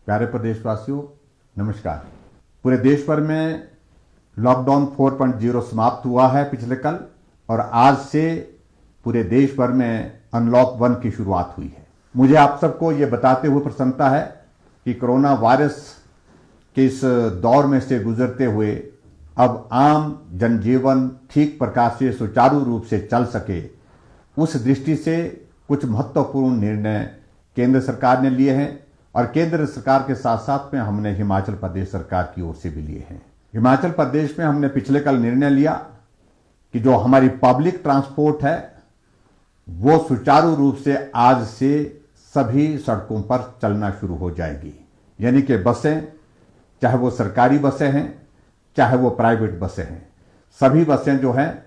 प्यारे प्रदेशवासियों, नमस्कार। पूरे देश भर में लॉकडाउन 4.0 समाप्त हुआ है पिछले कल, और आज से पूरे देश भर में अनलॉक 1 की शुरुआत हुई है। मुझे आप सबको ये बताते हुए प्रसन्नता है कि कोरोना वायरस के इस दौर में से गुजरते हुए अब आम जनजीवन ठीक प्रकार से सुचारू रूप से चल सके, उस दृष्टि से कुछ महत्वपूर्ण निर्णय केंद्र सरकार ने लिए हैं, और केंद्र सरकार के साथ साथ में हमने हिमाचल प्रदेश सरकार की ओर से भी लिए हैं। हिमाचल प्रदेश में हमने पिछले कल निर्णय लिया कि जो हमारी पब्लिक ट्रांसपोर्ट है वो सुचारू रूप से आज से सभी सड़कों पर चलना शुरू हो जाएगी। यानी कि बसें, चाहे वो सरकारी बसें हैं चाहे वो प्राइवेट बसें हैं, सभी बसें जो हैं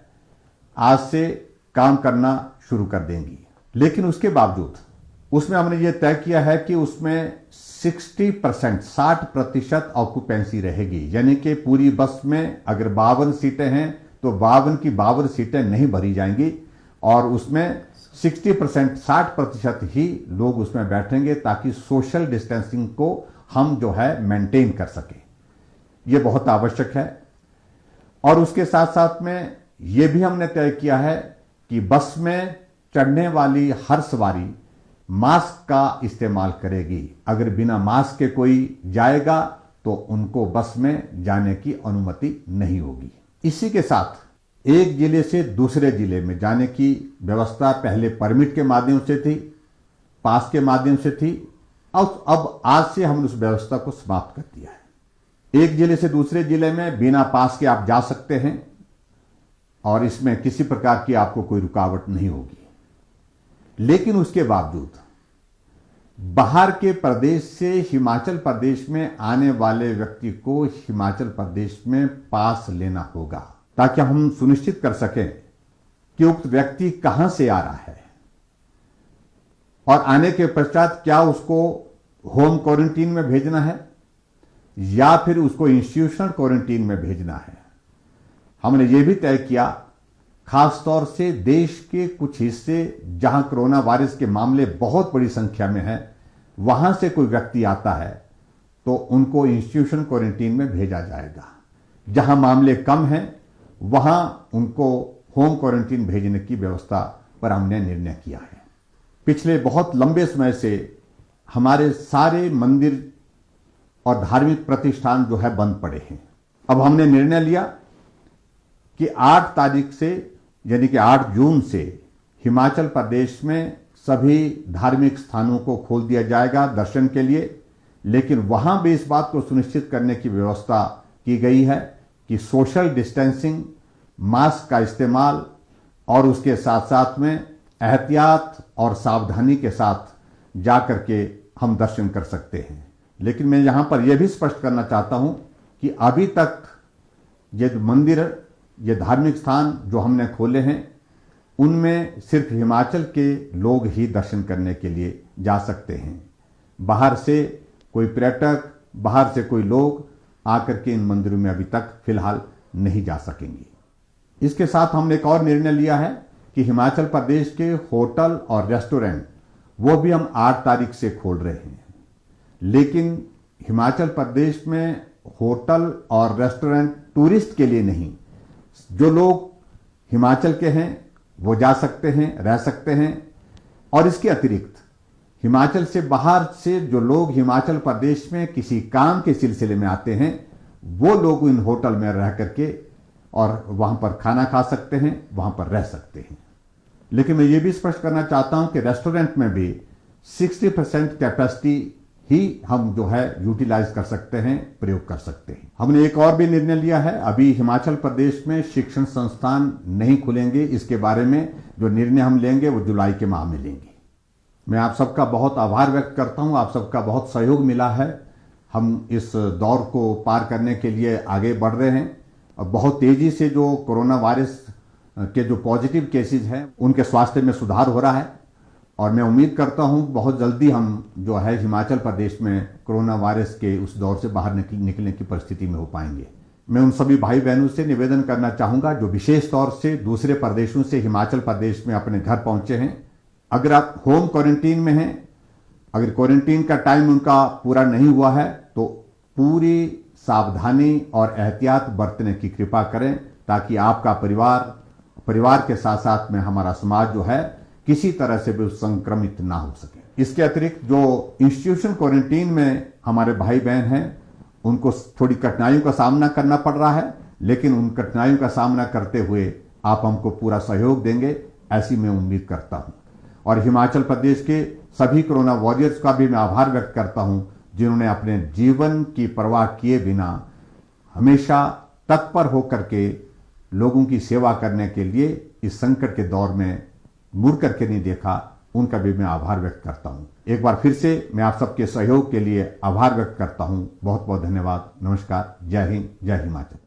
आज से काम करना शुरू कर देंगी। लेकिन उसके बावजूद उसमें हमने ये तय किया है कि उसमें 60% ऑक्यूपेंसी रहेगी। यानी कि पूरी बस में अगर 52 सीटें हैं तो 52 की 52 सीटें नहीं भरी जाएंगी, और उसमें 60% ही लोग उसमें बैठेंगे, ताकि सोशल डिस्टेंसिंग को हम जो है मेंटेन कर सकें। ये बहुत आवश्यक है। और उसके साथ साथ में ये भी हमने तय किया है कि बस में चढ़ने वाली हर सवारी मास्क का इस्तेमाल करेगी। अगर बिना मास्क के कोई जाएगा तो उनको बस में जाने की अनुमति नहीं होगी। इसी के साथ एक जिले से दूसरे जिले में जाने की व्यवस्था पहले परमिट के माध्यम से थी, पास के माध्यम से थी, अब आज से हमने उस व्यवस्था को समाप्त कर दिया है। एक जिले से दूसरे जिले में बिना पास के आप जा सकते हैं, और इसमें किसी प्रकार की आपको कोई रुकावट नहीं होगी। लेकिन उसके बावजूद बाहर के प्रदेश से हिमाचल प्रदेश में आने वाले व्यक्ति को हिमाचल प्रदेश में पास लेना होगा, ताकि हम सुनिश्चित कर सकें कि उक्त व्यक्ति कहां से आ रहा है, और आने के पश्चात क्या उसको होम क्वारंटीन में भेजना है या फिर उसको इंस्टीट्यूशनल क्वारंटीन में भेजना है। हमने ये भी तय किया, खास तौर से देश के कुछ हिस्से जहां कोरोना वायरस के मामले बहुत बड़ी संख्या में हैं, वहां से कोई व्यक्ति आता है तो उनको इंस्टीट्यूशन क्वारंटीन में भेजा जाएगा। जहां मामले कम हैं वहां उनको होम क्वारंटीन भेजने की व्यवस्था पर हमने निर्णय किया है। पिछले बहुत लंबे समय से हमारे सारे मंदिर और धार्मिक प्रतिष्ठान जो है बंद पड़े हैं। अब हमने निर्णय लिया कि 8 तारीख से, यानी कि 8 जून से हिमाचल प्रदेश में सभी धार्मिक स्थानों को खोल दिया जाएगा दर्शन के लिए। लेकिन वहां भी इस बात को सुनिश्चित करने की व्यवस्था की गई है कि सोशल डिस्टेंसिंग, मास्क का इस्तेमाल, और उसके साथ साथ में एहतियात और सावधानी के साथ जाकर के हम दर्शन कर सकते हैं। लेकिन मैं यहां पर यह भी स्पष्ट करना चाहता हूं कि अभी तक ये मंदिर, ये धार्मिक स्थान जो हमने खोले हैं, उनमें सिर्फ हिमाचल के लोग ही दर्शन करने के लिए जा सकते हैं। बाहर से कोई पर्यटक, बाहर से कोई लोग आकर के इन मंदिरों में अभी तक फिलहाल नहीं जा सकेंगे। इसके साथ हमने एक और निर्णय लिया है कि हिमाचल प्रदेश के होटल और रेस्टोरेंट वो भी हम 8 तारीख से खोल रहे हैं। लेकिन हिमाचल प्रदेश में होटल और रेस्टोरेंट टूरिस्ट के लिए नहीं, जो लोग हिमाचल के हैं वो जा सकते हैं, रह सकते हैं। और इसके अतिरिक्त हिमाचल से बाहर से जो लोग हिमाचल प्रदेश में किसी काम के सिलसिले में आते हैं, वो लोग इन होटल में रह करके और वहां पर खाना खा सकते हैं, वहां पर रह सकते हैं। लेकिन मैं ये भी स्पष्ट करना चाहता हूं कि रेस्टोरेंट में भी 60% कैपेसिटी ही हम जो है यूटिलाइज कर सकते हैं, प्रयोग कर सकते हैं। हमने एक और भी निर्णय लिया है। अभी हिमाचल प्रदेश में शिक्षण संस्थान नहीं खुलेंगे, इसके बारे में जो निर्णय हम लेंगे वो जुलाई के माह में लेंगे। मैं आप सबका बहुत आभार व्यक्त करता हूं, आप सबका बहुत सहयोग मिला है। हम इस दौर को पार करने के लिए आगे बढ़ रहे हैं, और बहुत तेजी से जो कोरोना वायरस के जो पॉजिटिव केसेज हैं उनके स्वास्थ्य में सुधार हो रहा है। और मैं उम्मीद करता हूं बहुत जल्दी हम जो है हिमाचल प्रदेश में कोरोना वायरस के उस दौर से बाहर निकलने की परिस्थिति में हो पाएंगे। मैं उन सभी भाई बहनों से निवेदन करना चाहूंगा जो विशेष तौर से दूसरे प्रदेशों से हिमाचल प्रदेश में अपने घर पहुंचे हैं, अगर आप होम क्वारंटीन में हैं अगर क्वारंटीन का टाइम उनका पूरा नहीं हुआ है तो पूरी सावधानी और एहतियात बरतने की कृपा करें, ताकि आपका परिवार के साथ साथ में हमारा समाज जो है किसी तरह से भी संक्रमित ना हो सके। इसके अतिरिक्त जो इंस्टीट्यूशन क्वारंटीन में हमारे भाई बहन हैं, उनको थोड़ी कठिनाइयों का सामना करना पड़ रहा है, लेकिन उन कठिनाइयों का सामना करते हुए आप हमको पूरा सहयोग देंगे, ऐसी मैं उम्मीद करता हूं। और हिमाचल प्रदेश के सभी कोरोना वॉरियर्स का भी मैं आभार व्यक्त करता हूं, जिन्होंने अपने जीवन की परवाह किए बिना हमेशा तत्पर होकर के लोगों की सेवा करने के लिए इस संकट के दौर में मुड़ करके नहीं देखा, उनका भी मैं आभार व्यक्त करता हूं। एक बार फिर से मैं आप सबके सहयोग के लिए आभार व्यक्त करता हूं। बहुत बहुत धन्यवाद। नमस्कार। जय हिंद, जय हिमाचल।